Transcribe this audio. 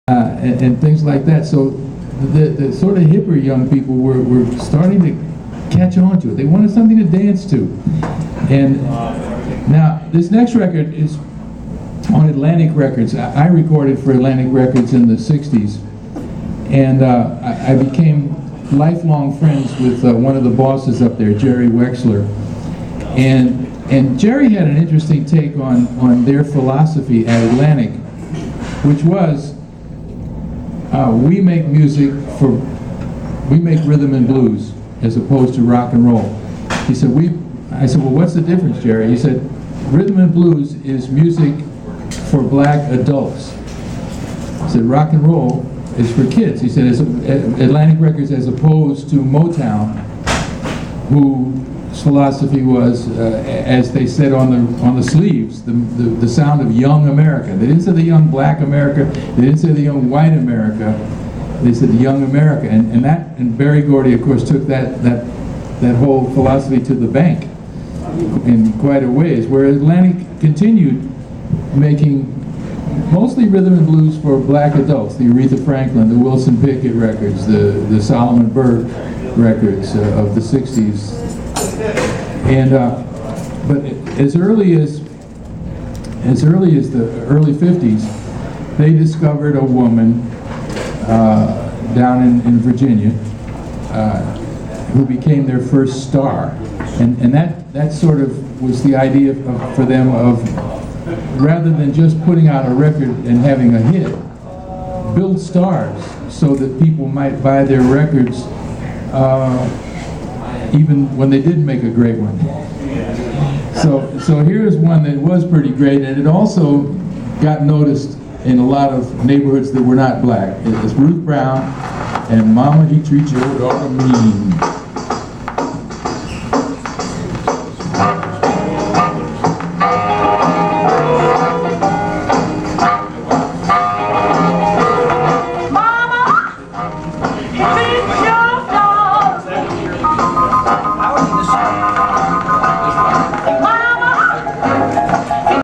and things like that. So the sort of hipper young people were starting to catch on to it. They wanted something to dance to. And now this next record is on Atlantic Records. I recorded for Atlantic Records in the 60s, and I became lifelong friends with one of the bosses up there, Jerry Wexler. And Jerry had an interesting take on their philosophy at Atlantic, which was, we make music we make rhythm and blues as opposed to rock and roll. He said, I said, well, what's the difference, Jerry? He said, rhythm and blues is music for black adults. He said, rock and roll is for kids. He said, Atlantic Records as opposed to Motown, whose philosophy was, as they said on the sleeves, the sound of young America. They didn't say the young black America. They didn't say the young white America. They said the young America. And Berry Gordy, of course, took that whole philosophy to the bank in quite a ways, where Atlantic continued making mostly rhythm and blues for black adults, the Aretha Franklin, the Wilson Pickett records, the Solomon Burke records of the 60s. And but as early as the early 50s, they discovered a woman down in Virginia who became their first star, and that sort of was the idea for them of, rather than just putting out a record and having a hit, build stars so that people might buy their records even when they didn't make a great one. So here's one that was pretty great, and it also got noticed in a lot of neighborhoods that were not black. It's Ruth Brown and Mama, He Treats Your Daughter Mean.